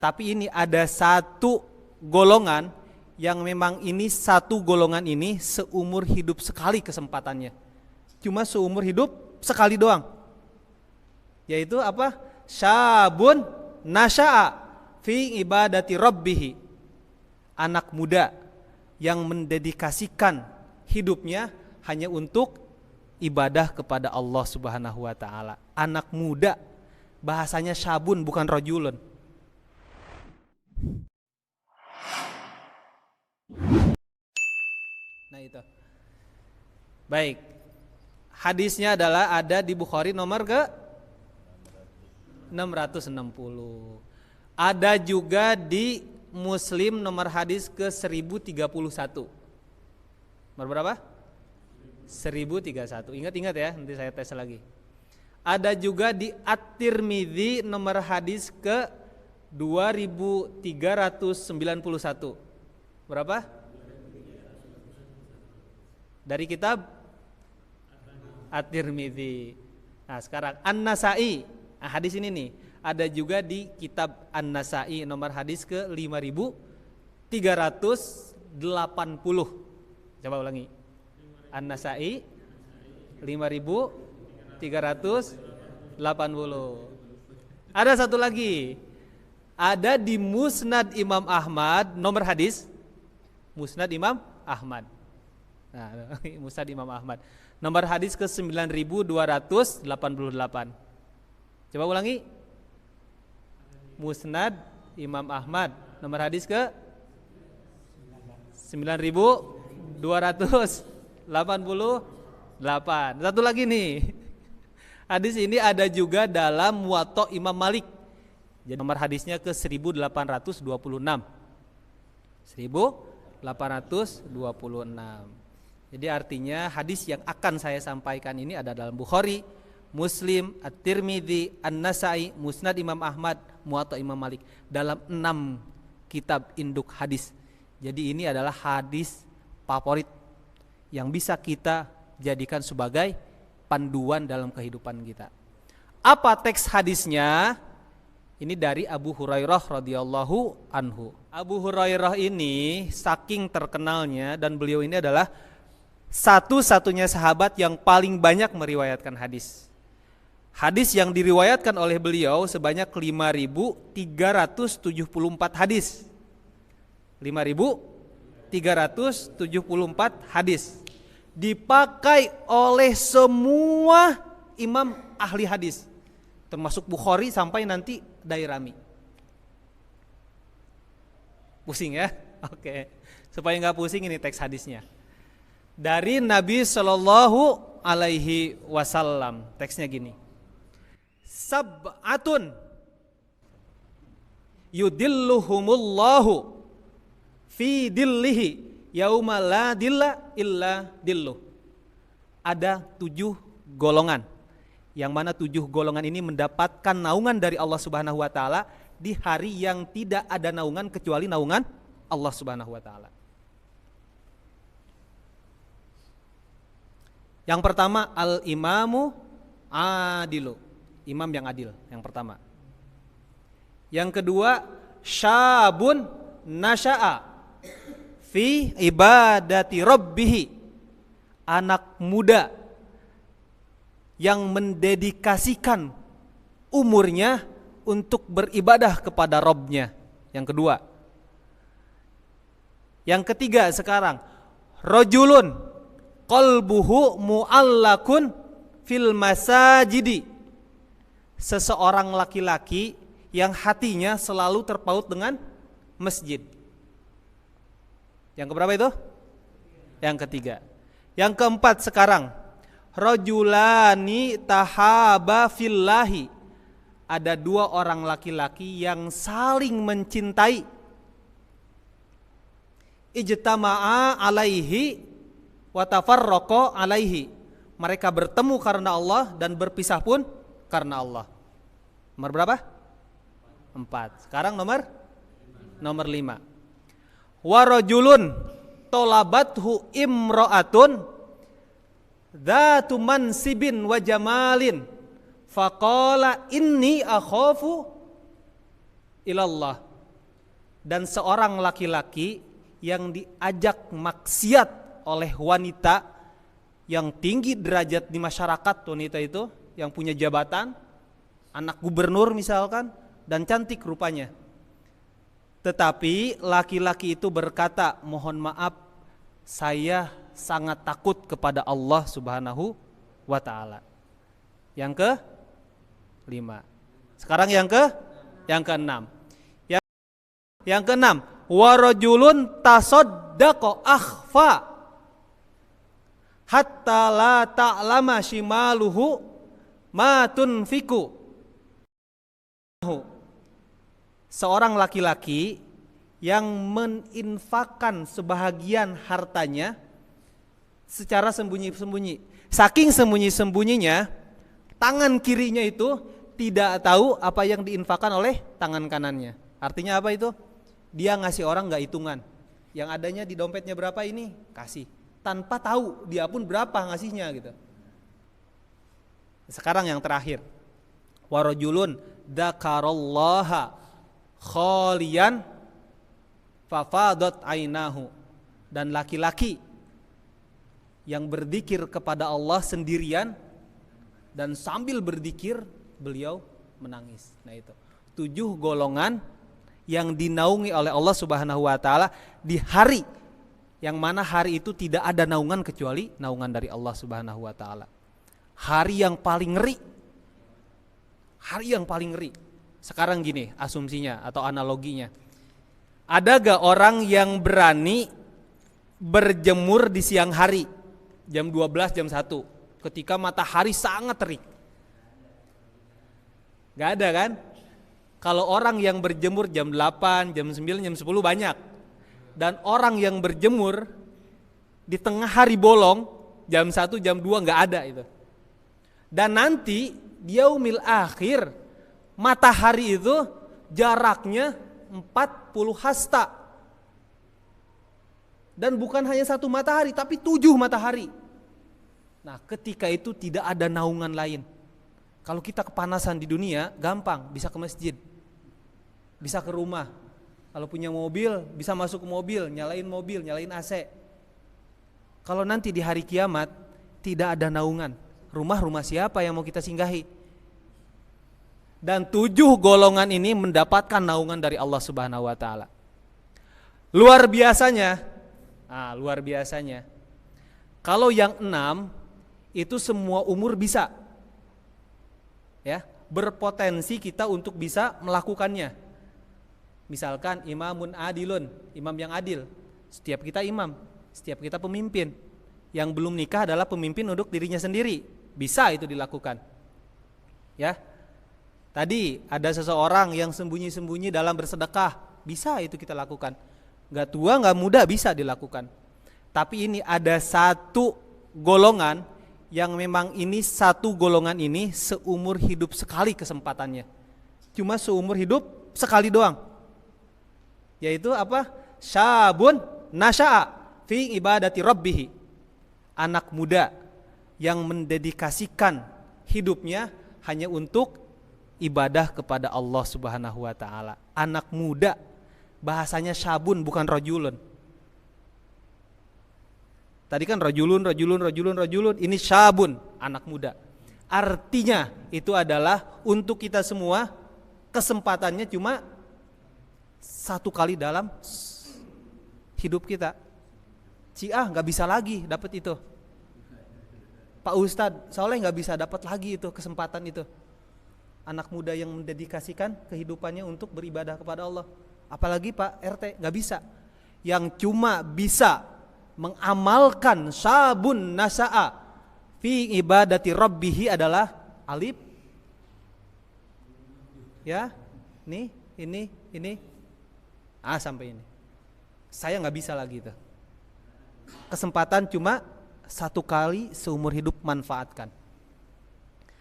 Tapi ini ada satu golongan yang memang ini satu golongan ini seumur hidup sekali kesempatannya. Cuma seumur hidup sekali doang. Yaitu apa? Syabun nasya'a fi ibadati rabbihi. Anak muda yang mendedikasikan hidupnya hanya untuk ibadah kepada Allah Subhanahu wa taala. Anak muda, bahasanya syabun bukan rajulun. Nah itu. Baik. Hadisnya adalah ada di Bukhari nomor ke 660. Ada juga di Muslim nomor hadis ke 1031. Nomor berapa? 1031. Ingat-ingat ya, nanti saya tes lagi. Ada juga di At-Tirmidzi nomor hadis ke 2391. Berapa? Dari kitab At-Tirmidzi. Nah, sekarang An-Nasa'i. Nah, hadis ini nih ada juga di kitab An-Nasa'i nomor hadis ke 5380. Coba ulangi. An-Nasa'i 5380. Ada satu lagi. Ada di Musnad Imam Ahmad nomor hadis Musnad Imam Ahmad. Nah, Musnad Imam Ahmad nomor hadis ke 9288. Coba ulangi. Musnad Imam Ahmad nomor hadis ke 9288. Satu lagi nih. Hadis ini ada juga dalam Muwatta Imam Malik. Jadi nomor hadisnya ke 1826. 1826. Jadi artinya hadis yang akan saya sampaikan ini ada dalam Bukhari, Muslim, At-Tirmidzi, An-Nasa'i, Musnad Imam Ahmad, Muwatta Imam Malik, dalam 6 kitab induk hadis. Jadi ini adalah hadis favorit yang bisa kita jadikan sebagai panduan dalam kehidupan kita. Apa teks hadisnya? Ini dari Abu Hurairah radhiyallahu anhu. Abu Hurairah ini saking terkenalnya dan beliau ini adalah satu-satunya sahabat yang paling banyak meriwayatkan hadis. Hadis yang diriwayatkan oleh beliau sebanyak 5.374 hadis. 5.374 hadis. Dipakai oleh semua imam ahli hadis, termasuk Bukhari sampai nanti Dairami. Pusing ya? Oke. Supaya nggak pusing ini teks hadisnya. Dari Nabi Shallallahu Alaihi Wasallam, teksnya gini. Sab'atun yudilluhumullahu fi dillihi yauma la dilla illa dilluh. Ada 7 golongan, yang mana 7 golongan ini mendapatkan naungan dari Allah Subhanahu wa taala di hari yang tidak ada naungan kecuali naungan Allah Subhanahu wa taala. Yang pertama, al-imamu adilu, imam yang adil, yang pertama. Yang kedua, syabun nasya'a fi ibadati rabbihi, anak muda yang mendedikasikan umurnya untuk beribadah kepada Rabbnya. Yang kedua. Yang ketiga sekarang, rajulun qalbuhu mu'allakun fil masajidi, seseorang laki-laki yang hatinya selalu terpaut dengan masjid. Yang keberapa itu? Yang ketiga. Yang keempat sekarang, rajulani tahaba fillahi, ada 2 orang laki-laki yang saling mencintai. Ijtama'a alaihi wa tafarraqa alaihi, mereka bertemu karena Allah dan berpisah pun karena Allah. Nomor berapa? 4. Sekarang nomor 5. Wa rajulun tolabathu imra'atun dzatu mansibin wa jamalin faqala inni akhafu ilallah dan seorang laki-laki yang diajak maksiat oleh wanita yang tinggi derajat di masyarakat, wanita itu yang punya jabatan, anak gubernur misalkan, dan cantik rupanya. Tetapi laki-laki itu berkata, mohon maaf, saya sangat takut kepada Allah Subhanahu wa ta'ala. Yang ke-5. Sekarang yang ke-6. Yang ke-6, warajulun tasaddaqa akhfa hatta la ta'lama shimaluhu ma tunfiku. Seorang laki-laki yang meninfakkan sebahagian hartanya secara sembunyi-sembunyi. Saking sembunyi-sembunyinya, tangan kirinya itu tidak tahu apa yang diinfakkan oleh tangan kanannya. Artinya apa itu? Dia ngasih orang gak hitungan. Yang adanya di dompetnya berapa ini? Kasih. Tanpa tahu dia pun berapa ngasihnya gitu. Sekarang yang terakhir. Warajulun dzakarallaha khaliyan fafadat ainahu. Dan laki-laki yang berzikir kepada Allah sendirian dan sambil berzikir beliau menangis. Nah itu 7 golongan yang dinaungi oleh Allah Subhanahu wa ta'ala di hari yang mana hari itu tidak ada naungan kecuali naungan dari Allah Subhanahu wa ta'ala. Hari yang paling ngeri. Hari yang paling ngeri. Sekarang gini asumsinya atau analoginya. Ada gak orang yang berani berjemur di siang hari jam 12, jam 1 ketika matahari sangat terik? Gak ada kan? Kalau orang yang berjemur jam 8, jam 9, jam 10 banyak. Dan orang yang berjemur di tengah hari bolong jam 1, jam 2 gak ada itu. Dan nanti di yaumil akhir matahari itu jaraknya 40 hasta. Dan bukan hanya satu matahari tapi 7 matahari. Nah ketika itu tidak ada naungan lain. Kalau kita kepanasan di dunia gampang, bisa ke masjid, bisa ke rumah. Kalau punya mobil bisa masuk ke mobil, nyalain AC. Kalau nanti di hari kiamat tidak ada naungan, rumah siapa yang mau kita singgahi? Dan 7 golongan ini mendapatkan naungan dari Allah Subhanahu wa ta'ala. Luar biasanya, kalau yang 6 itu semua umur bisa, ya, berpotensi kita untuk bisa melakukannya. Misalkan imamun adilun, imam yang adil. Setiap kita imam, setiap kita pemimpin. Yang belum nikah adalah pemimpin untuk dirinya sendiri. Bisa itu dilakukan. Ya. Tadi ada seseorang yang sembunyi-sembunyi dalam bersedekah, bisa itu kita lakukan. Gak tua, gak muda bisa dilakukan. Tapi ini ada satu golongan yang memang ini satu golongan ini seumur hidup sekali kesempatannya. Cuma seumur hidup sekali doang. Yaitu apa? Syabun nasya'a fi ibadati rabbih. Anak muda yang mendedikasikan hidupnya hanya untuk ibadah kepada Allah Subhanahu wa ta'ala. Anak muda, bahasanya syabun bukan rajulun. Tadi kan rajulun, ini syabun, anak muda. Artinya itu adalah untuk kita semua kesempatannya cuma satu kali dalam hidup kita. Gak bisa lagi dapat itu. Pak Ustadz Soleh gak bisa dapat lagi itu kesempatan itu. Anak muda yang mendedikasikan kehidupannya untuk beribadah kepada Allah. Apalagi Pak RT gak bisa. Yang cuma bisa mengamalkan sabun nasa'a fi ibadati rabbihi adalah alif. Ya, ini. Sampai ini. Saya gak bisa lagi itu. Kesempatan cuma satu kali seumur hidup, manfaatkan.